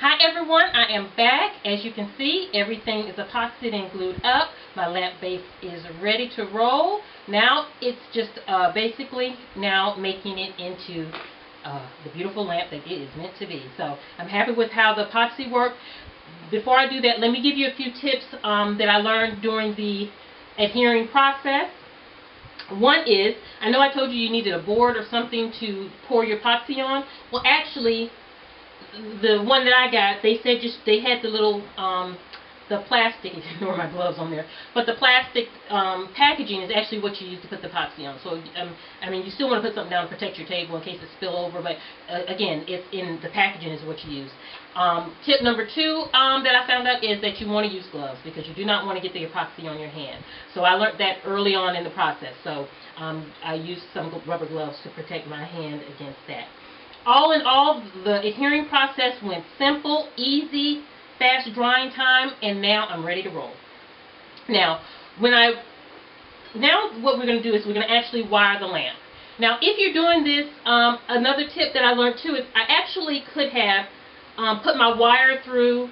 Hi everyone, I am back. As you can see, everything is epoxied and glued up. My lamp base is ready to roll. Now it's just basically now making it into the beautiful lamp that it is meant to be. So I'm happy with how the epoxy worked. Before I do that, let me give you a few tips that I learned during the adhering process. One is, I know I told you needed a board or something to pour your epoxy on. Well, actually, the one that I got, they said they had the little, the plastic, ignore my gloves on there, but the plastic packaging is actually what you use to put the epoxy on. So, I mean, you still want to put something down to protect your table in case it spill over, but again, it's in the packaging is what you use. Tip number 2 that I found out is that you want to use gloves because you do not want to get the epoxy on your hand. So I learned that early on in the process. So I used some rubber gloves to protect my hand against that. All in all, the adhering process went simple, easy, fast drying time, and now I'm ready to roll. Now, what we're going to do is we're going to actually wire the lamp. Now, if you're doing this, another tip that I learned too is I actually could have put my wire through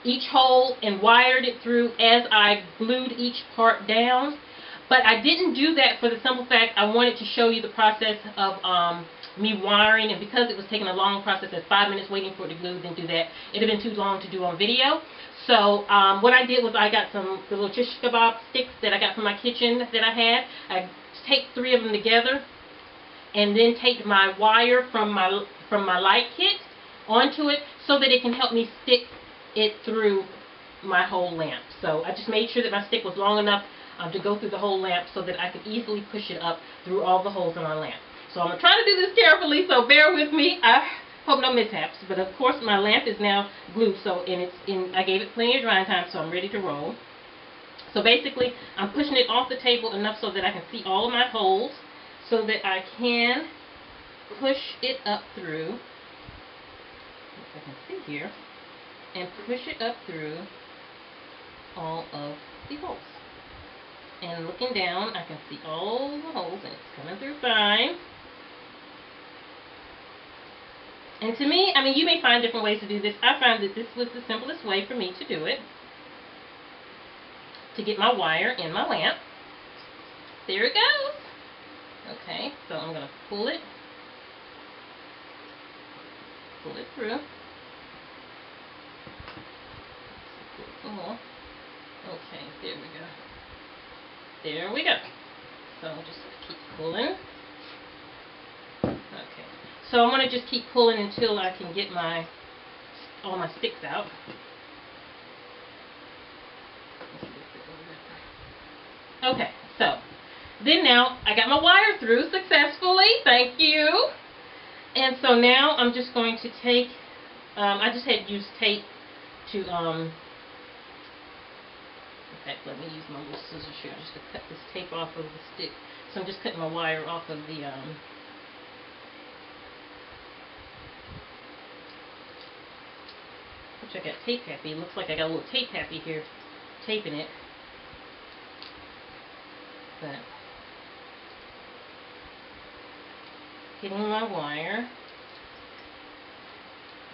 each hole and wired it through as I glued each part down. But I didn't do that for the simple fact I wanted to show you the process of me wiring, and because it was taking a long process at 5 minutes waiting for it to glue, didn't do that. It would have been too long to do on video. So what I did was I got the little shish kebab sticks that I got from my kitchen that I had. I take 3 of them together and then take my wire from my light kit onto it so that it can help me stick it through my whole lamp. So I just made sure that my stick was long enough to go through the whole lamp so that I could easily push it up through all the holes in my lamp. So I'm trying to do this carefully, so bear with me. I hope no mishaps. But of course my lamp is now glued, so I gave it plenty of drying time, so I'm ready to roll. So basically I'm pushing it off the table enough so that I can see all of my holes so that I can push it up through. If I can see here, and push it up through all of the holes. And looking down, I can see all the holes, and it's coming through fine. And to me, I mean, you may find different ways to do this. I found that this was the simplest way for me to do it, to get my wire in my lamp. There it goes. Okay, so I'm going to pull it through. Some more. Okay, there we go. There we go. So I'll just keep pulling. Okay. So I'm going to just keep pulling until I can get all my sticks out. Okay, so then now I got my wire through successfully. Thank you. And so now I'm just going to take, I just had used tape to, in fact, let me use my little scissors here just to cut this tape off of the stick. So I'm just cutting my wire off of the, which I got tape happy. It looks like I got a little tape happy here, taping it. But getting my wire.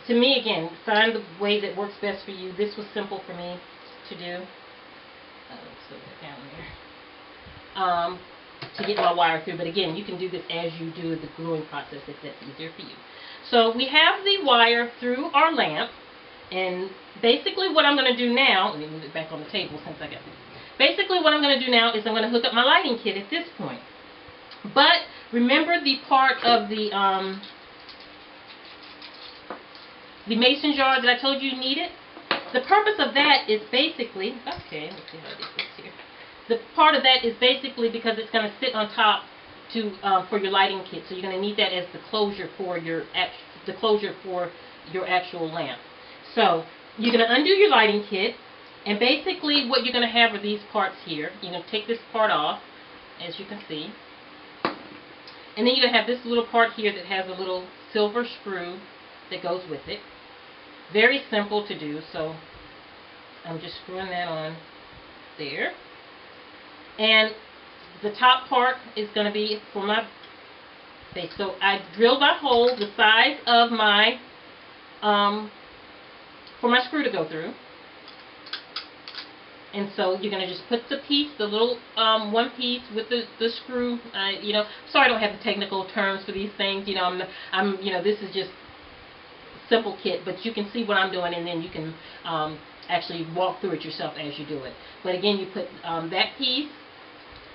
To me, again, find the way that works best for you. This was simple for me to do. Let's put that down there. To get my wire through. But again, you can do this as you do the gluing process if that's easier for you. So we have the wire through our lamp. And basically what I'm going to do now, let me move it back on the table since I got it. Basically what I'm going to do now is I'm going to hook up my lighting kit at this point. But remember the part of the mason jar that I told you needed? The purpose of that is basically, okay, let's see how I do this here. The part of that is basically because it's going to sit on top for your lighting kit. So you're going to need that as the closure for your actual lamp. So you're going to undo your lighting kit, and basically what you're going to have are these parts here. You're going to take this part off, as you can see. And then you're going to have this little part here that has a little silver screw that goes with it. Very simple to do, so I'm just screwing that on there. And the top part is going to be for my base. So I drilled my hole the size of my for my screw to go through. And so you're going to just put the piece, the little one piece with the screw. You know, sorry I don't have the technical terms for these things. You know, you know, this is just simple kit, but you can see what I'm doing, and then you can actually walk through it yourself as you do it. But again, you put that piece,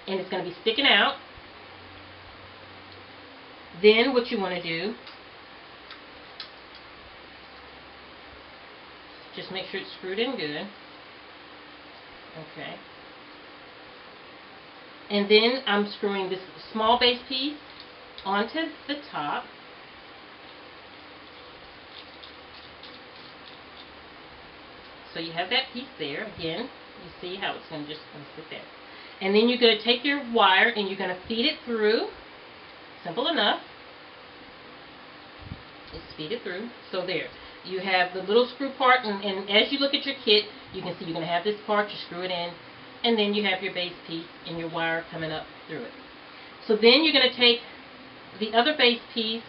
and it's going to be sticking out. Then what you want to do, just make sure it's screwed in good. Okay. And then I'm screwing this small base piece onto the top. So you have that piece there. Again, you see how it's going to just sit there. And then you're going to take your wire and you're going to feed it through. Simple enough. Just feed it through. So there. You have the little screw part, and as you look at your kit, you can see you're going to have this part, you screw it in, and then you have your base piece and your wire coming up through it. So then you're going to take the other base piece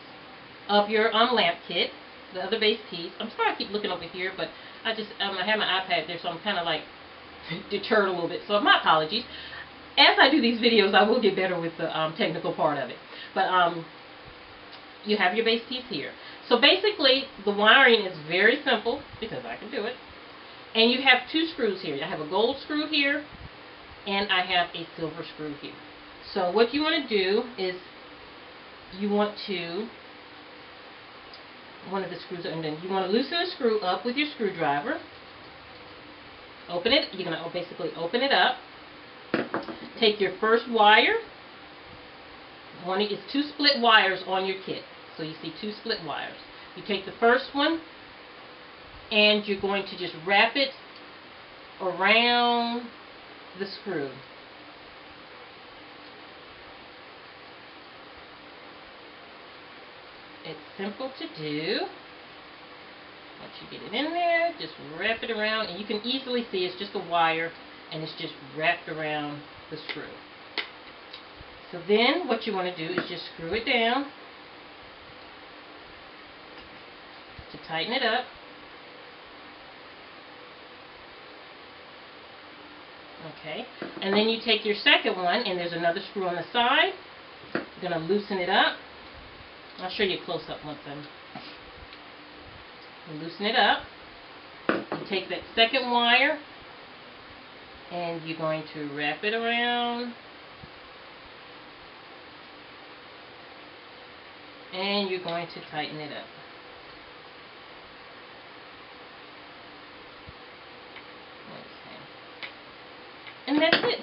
of your lamp kit, the other base piece. I'm sorry I keep looking over here, but I have my iPad there, so I'm kind of like deterred a little bit, so my apologies. As I do these videos, I will get better with the technical part of it. But you have your base piece here. So basically, the wiring is very simple, because I can do it. And you have two screws here. I have a gold screw here, and I have a silver screw here. So what you want to do is, you want to, one of the screws are undone. You want to loosen the screw up with your screwdriver. Open it. You're going to basically open it up. Take your first wire. It's two split wires on your kit. So you see two split wires. You take the first one, and you're going to just wrap it around the screw. It's simple to do. Once you get it in there, just wrap it around, and you can easily see it's just a wire, and it's just wrapped around the screw. So then what you want to do is just screw it down to tighten it up. Okay, and then you take your second one, and there's another screw on the side. You're going to loosen it up. I'll show you a close-up once I'm loosen it up. You take that second wire, and you're going to wrap it around, and you're going to tighten it up. And that's it.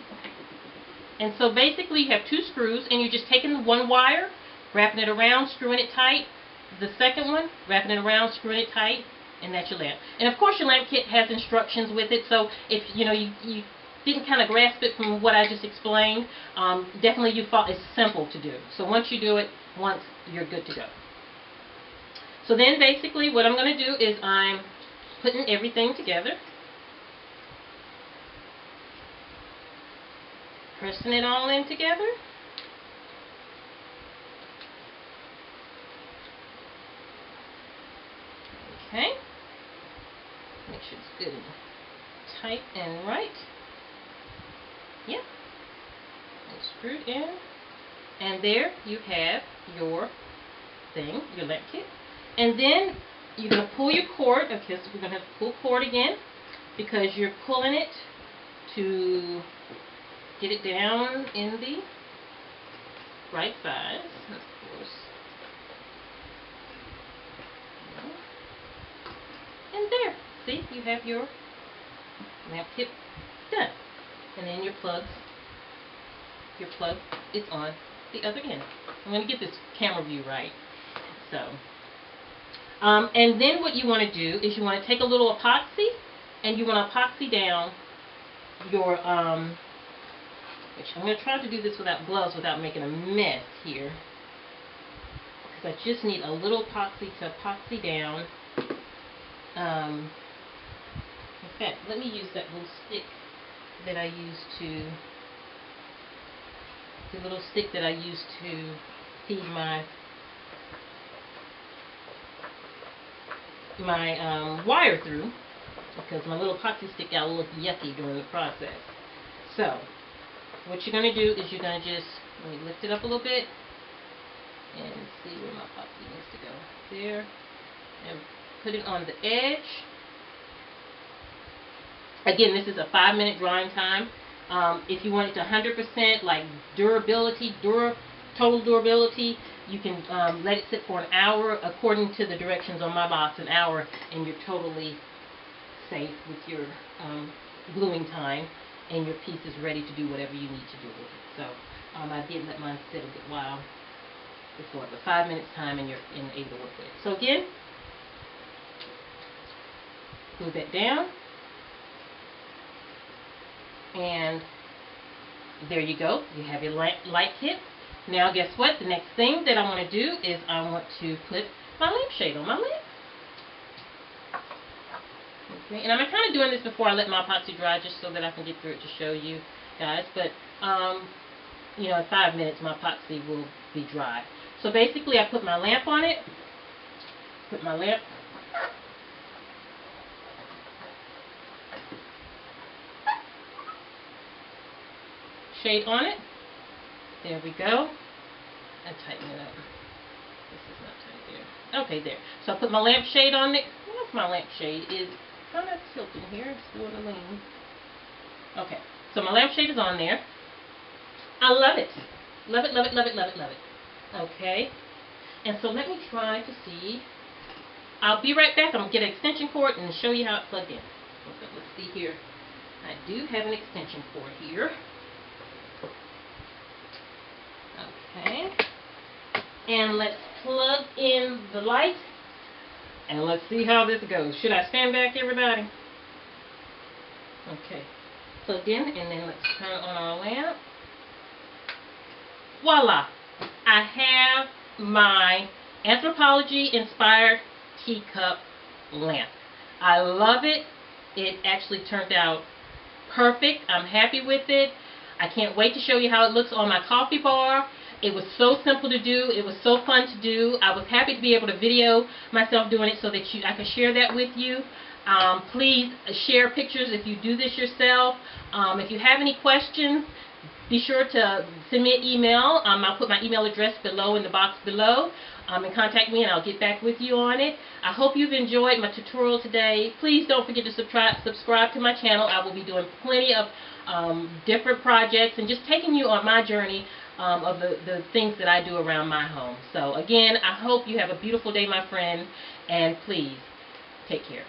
And so basically you have two screws, and you're just taking one wire, wrapping it around, screwing it tight. The second one, wrapping it around, screwing it tight, and that's your lamp. And of course your lamp kit has instructions with it, so if you didn't kind of grasp it from what I just explained, definitely it's simple to do. So once you do it once, you're good to go. So then basically what I'm going to do is I'm putting everything together. Pressing it all in together. Okay. Make sure it's good and tight and right. Yep. And screwed in. And there you have your thing, your lamp kit. And then you're going to pull your cord. Okay, so we're going to have to pull cord again, because you're pulling it to get it down in the right size, of course. And there, see, you have your lamp kit done. And then your plug is on the other end. I'm going to get this camera view right. So, and then what you want to do is you want to take a little epoxy, and you want to epoxy down your which I'm going to try to do this without gloves, without making a mess here, because I just need a little epoxy to epoxy down. In fact, let me use that little stick that I used to feed my wire through. because my little epoxy stick got a little yucky during the process. So, what you're going to do is you're going to just, let me lift it up a little bit and see where my epoxy needs to go. There. And put it on the edge. Again, this is a 5-minute drying time. If you want it to 100% like durability, total durability, you can let it sit for an hour according to the directions on my box, an hour, and you're totally safe with your gluing time, and your piece is ready to do whatever you need to do with it. So I did let mine sit a good while before, but 5 minutes time and you're able to work with it. So again, glue that down, and there you go. You have your light kit. Now guess what? The next thing that I want to do is I want to put my lampshade on my lamp. Okay, and I'm kind of doing this before I let my epoxy dry, just so that I can get through it to show you guys. But you know, in 5 minutes my epoxy will be dry. So basically, I put my lamp on it. Put my lamp. Shade on it. There we go. And tighten it up. This is not tight there. Okay, there. So I put my lamp shade on it. What's my lamp shade? Is kind of tilted here. It's going to lean. Okay. So my lamp shade is on there. I love it. Love it, love it, love it, love it, love it. Okay. And so let me try to see. I'll be right back. I'm going to get an extension cord and show you how it plugged in. Okay, let's see here. I do have an extension cord here. Okay. And let's plug in the light. And let's see how this goes. Should I stand back, everybody? Okay. Plugged in, and then let's turn on our lamp. Voila! I have my anthropology-inspired teacup lamp. I love it. It actually turned out perfect. I'm happy with it. I can't wait to show you how it looks on my coffee bar. It was so simple to do. It was so fun to do. I was happy to be able to video myself doing it so that I could share that with you. Please share pictures if you do this yourself. If you have any questions, be sure to send me an email. I'll put my email address below in the box below. And contact me and I'll get back with you on it. I hope you've enjoyed my tutorial today. Please don't forget to subscribe to my channel. I will be doing plenty of different projects and just taking you on my journey of the things that I do around my home. So again, I hope you have a beautiful day, my friend, and please take care.